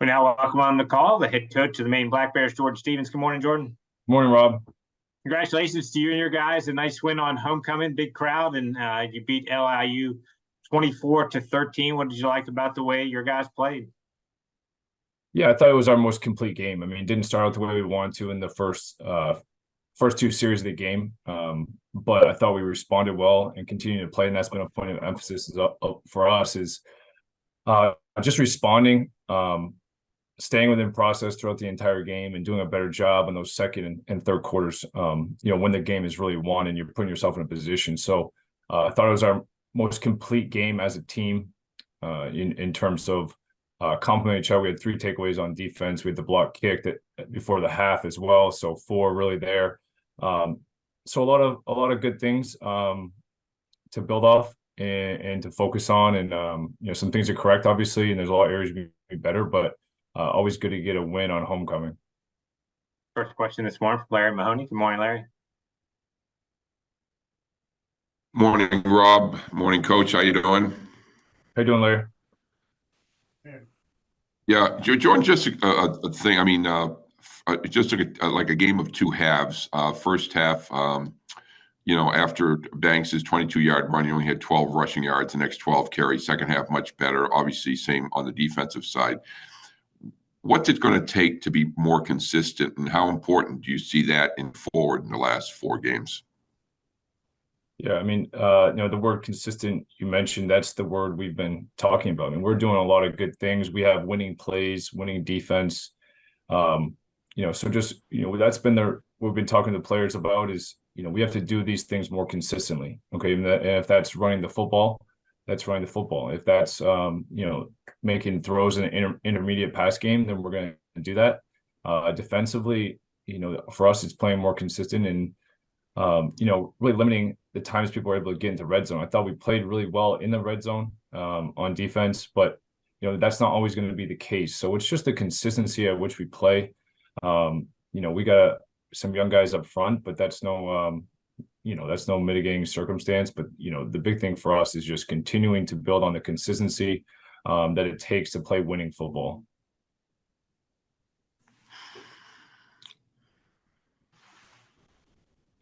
We now welcome on the call the head coach of the Maine Black Bears, Jordan Stevens. Good morning, Jordan. Morning, Rob. Congratulations to you and your guys. A nice win on homecoming, big crowd, and you beat LIU 24-13. What did you like about the way your guys played? Yeah, I thought it was our most complete game. I mean, it didn't start out the way we wanted to in the first two series of the game, but I thought we responded well and continued to play, and that's been a point of emphasis for us is just responding, staying within process throughout the entire game and doing a better job in those second and third quarters, when the game is really won and you're putting yourself in a position. So I thought it was our most complete game as a team in terms of complementing each other. We had 3 takeaways on defense. We had the block kick that before the half as well. So 4 really there. So a lot of good things to build off and to focus on, and some things to correct, obviously, and there's a lot of areas to be better, but always good to get a win on homecoming. First question this morning from Larry Mahoney. Good morning, Larry. Morning, Rob. Morning, Coach. How you doing? How you doing, Larry? Yeah, Jordan, just a thing. I mean, it just took like a game of 2 halves. First half, after Banks' 22-yard run, he only had 12 rushing yards. The next 12 carries. Second half, much better. Obviously, same on the defensive side. What's it going to take to be more consistent, and how important do you see that in forward in the last 4 games? Yeah, I mean, the word consistent you mentioned, that's the word we've been talking about. I mean, we're doing a lot of good things. We have winning plays, winning defense. So just, that's been we've been talking to players about is, we have to do these things more consistently. Okay. And if that's running the football, that's running the football. If that's, making throws in an intermediate pass game, then we're going to do that. Defensively, for us, it's playing more consistent and, really limiting the times people are able to get into red zone. I thought we played really well in the red zone on defense, but, that's not always going to be the case. So it's just the consistency at which we play. We got some young guys up front, but that's no mitigating circumstance. But, the big thing for us is just continuing to build on the consistency that it takes to play winning football.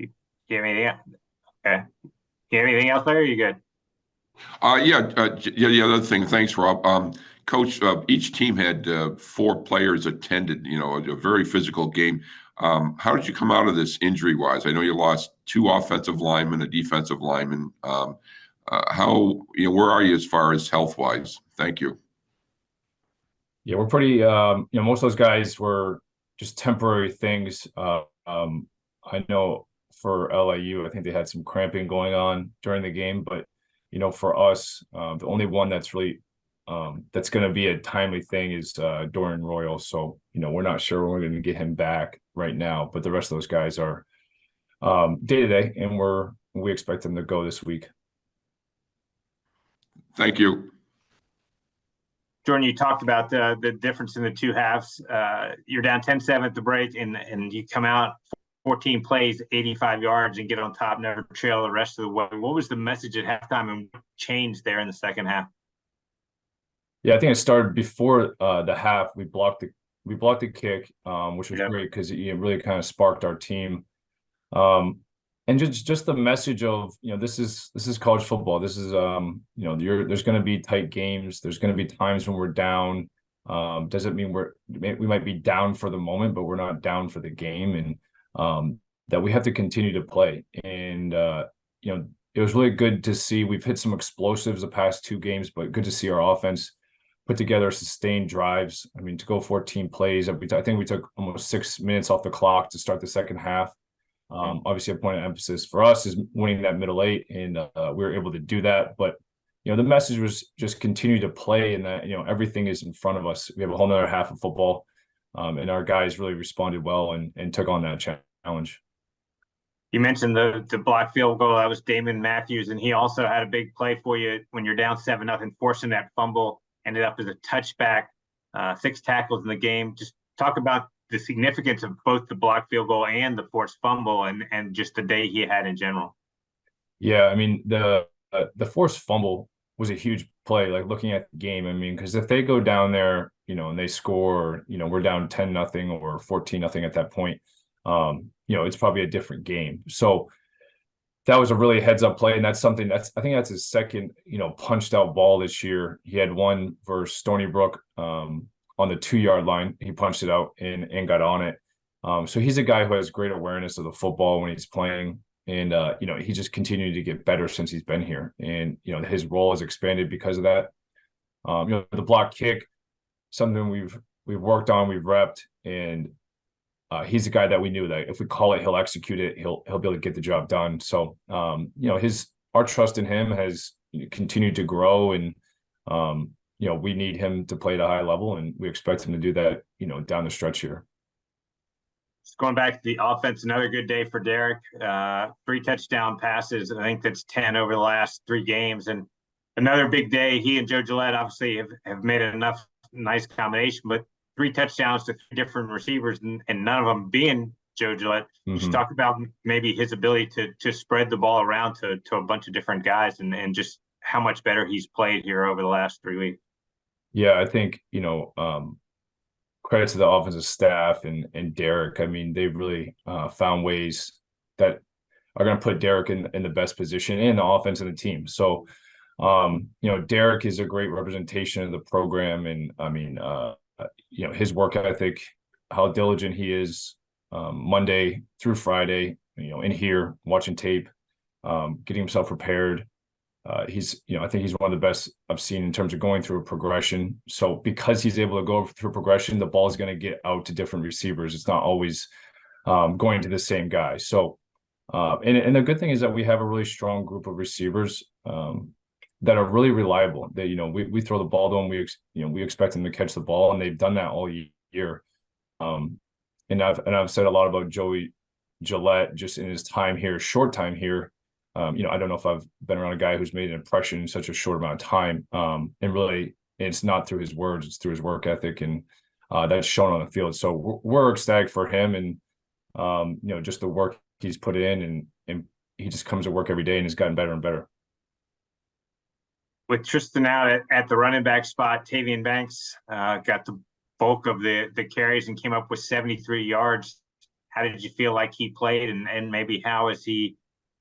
Do you have anything else? Okay. Do you have anything else, Larry? Or are you good? The other thing, thanks, Rob. Coach, each team had 4 players attended, a very physical game. How did you come out of this injury-wise? I know you lost 2 offensive linemen, a defensive lineman. Where are you as far as health-wise? Thank you. Yeah, we're pretty, most of those guys were just temporary things. I know for LIU, I think they had some cramping going on during the game, but, for us, the only one that's really, that's going to be a timely thing is Dorian Royal. So, we're not sure when we're going to get him back right now, but the rest of those guys are day-to-day, and we expect them to go this week. Thank you. Jordan, you talked about the difference in the 2 halves. You're down 10-7 at the break, and you come out 14 plays, 85 yards, and get on top, never trail the rest of the way. What was the message at halftime, and what changed there in the second half? Yeah, I think it started before the half. We blocked the kick, which was great because it really kind of sparked our team. And just the message of, this is college football. This is there's going to be tight games. There's going to be times when we're down. Doesn't mean we might be down for the moment, but we're not down for the game, and that we have to continue to play. And it was really good to see. We've hit some explosives the past 2 games, but good to see our offense put together sustained drives. I mean, to go 14 plays, I think we took almost 6 minutes off the clock to start the second half. Obviously, a point of emphasis for us is winning that middle 8, and we were able to do that. But the message was just continue to play, and that everything is in front of us. We have a whole nother half of football, and our guys really responded well and took on that challenge. You mentioned the block field goal. That was Damon Matthews, and he also had a big play for you when you're down 7-0, forcing that fumble. Ended up as a touchback, 6 tackles in the game. Just talk about the significance of both the block field goal and the forced fumble, and just the day he had in general. Yeah, I mean the forced fumble, was a huge play, like looking at the game. I mean, because if they go down there, and they score, we're down 10-0 or 14-0 at that point, it's probably a different game. So that was a really heads up play. And that's something I think that's his second, punched out ball this year. He had one versus Stony Brook on the 2-yard line. He punched it out and got on it. So he's a guy who has great awareness of the football when he's playing. And, he just continued to get better since he's been here. And, his role has expanded because of that. The block kick, something we've worked on, we've repped, and he's a guy that we knew that if we call it, he'll execute it. He'll be able to get the job done. So, our trust in him has continued to grow, and, we need him to play at a high level, and we expect him to do that, down the stretch here. Going back to the offense, another good day for Derek. 3 touchdown passes. I think that's 10 over the last 3 games. And another big day. He and Joe Gillette obviously have made enough nice combination, but 3 touchdowns to 3 different receivers, and none of them being Joe Gillette. Mm-hmm. Just talk about maybe his ability to spread the ball around to a bunch of different guys, and just how much better he's played here over the last 3 weeks. Yeah, I think, credit to the offensive staff and Derek. I mean, they've really found ways that are going to put Derek in the best position in the offense and the team. So, Derek is a great representation of the program. And I mean, his work ethic, how diligent he is, Monday through Friday, in here watching tape, getting himself prepared. He's, I think he's one of the best I've seen in terms of going through a progression. So because he's able to go through progression, the ball is going to get out to different receivers. It's not always going to the same guy. So, and the good thing is that we have a really strong group of receivers that are really reliable. That, we throw the ball to them. We expect them to catch the ball, and they've done that all year. And I've said a lot about Joey Gillette just in his time here, short time here. I don't know if I've been around a guy who's made an impression in such a short amount of time. And really, it's not through his words, it's through his work ethic, and that's shown on the field. So we're ecstatic for him, and just the work he's put in, and he just comes to work every day and has gotten better and better. With Tristan out at the running back spot, Tavian Banks got the bulk of the carries and came up with 73 yards. How did you feel like he played, and maybe how is he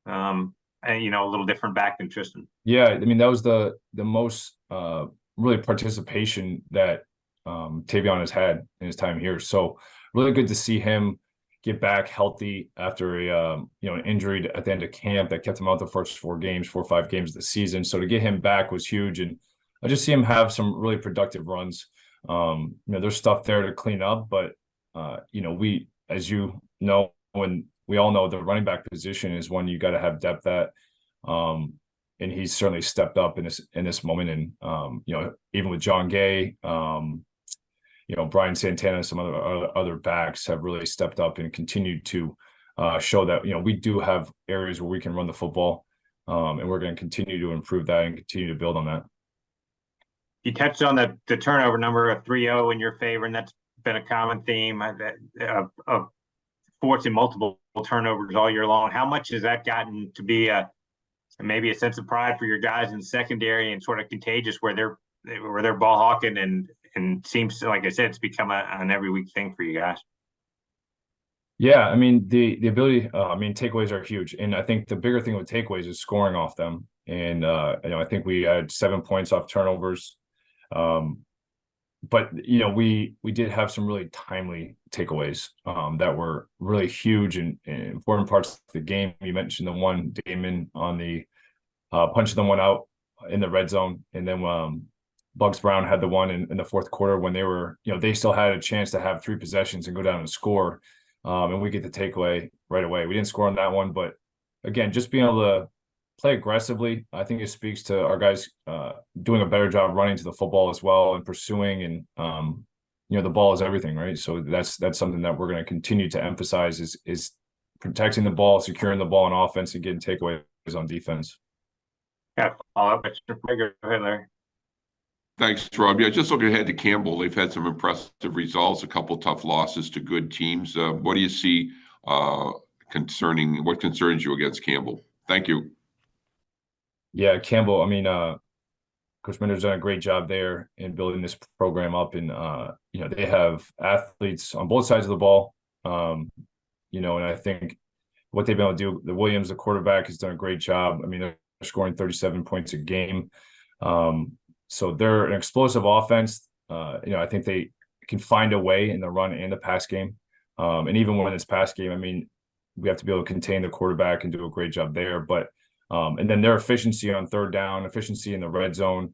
a little different back than Tristan? Yeah, I mean, that was the most really participation that Tavion has had in his time here. So really good to see him get back healthy after an injury at the end of camp that kept him out the first 4 or 5 games of the season. So to get him back was huge, and I just see him have some really productive runs. There's stuff there to clean up, but we, as when we all know, the running back position is one you got to have depth at. And he's certainly stepped up in this moment. And, even with John Gay, Brian Santana, some other backs have really stepped up and continued to show that, we do have areas where we can run the football. And we're going to continue to improve that and continue to build on that. You touched on the turnover number of 3-0 in your favor, and that's been a common theme of forcing multiple turnovers all year long. How much has that gotten to be maybe a sense of pride for your guys in secondary, and sort of contagious where they're ball hawking, and seems, like I said, it's become an every week thing for you guys? Yeah, I mean, the ability, takeaways are huge. And I think the bigger thing with takeaways is scoring off them. And, I think we had 7 points off turnovers. But, we did have some really timely takeaways that were really huge and important parts of the game. You mentioned the one, Damon, on the punching the one out in the red zone. And then Bugs Brown had the one in the fourth quarter when they were, they still had a chance to have 3 possessions and go down and score. And we get the takeaway right away. We didn't score on that one, but again, just being able to play aggressively, I think it speaks to our guys doing a better job running to the football as well and pursuing. And the ball is everything, right? So that's something that we're going to continue to emphasize is protecting the ball, securing the ball on offense, and getting takeaways on defense. Yeah, follow up. Go ahead, Larry. Thanks, Rob. Yeah, just looking ahead to Campbell, they've had some impressive results, a couple tough losses to good teams. What do you see what concerns you against Campbell? Thank you. Yeah, Campbell, I mean, Coach Minder's done a great job there in building this program up, and they have athletes on both sides of the ball. And I think what they've been able to do, the Williams, the quarterback, has done a great job. I mean, they're scoring 37 points a game. So they're an explosive offense. I think they can find a way in the run and the pass game. And even when it's pass game, I mean, we have to be able to contain the quarterback and do a great job there. But and then their efficiency on third down, efficiency in the red zone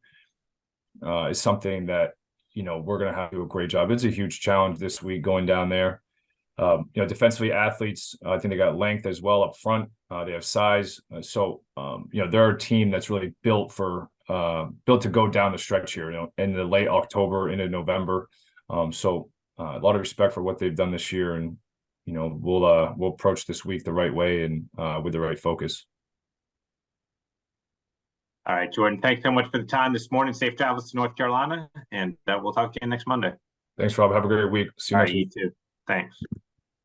is something that, we're going to have to do a great job. It's a huge challenge this week going down there. Defensively, athletes, I think they got length as well up front. They have size. So they're a team that's really built to go down the stretch here, in the late October into November. So a lot of respect for what they've done this year, and we'll approach this week the right way and with the right focus. All right, Jordan, thanks so much for the time this morning. Safe travels to North Carolina, and we'll talk to you next Monday. Thanks, Rob. Have a great week. See you next week. You too. Thanks.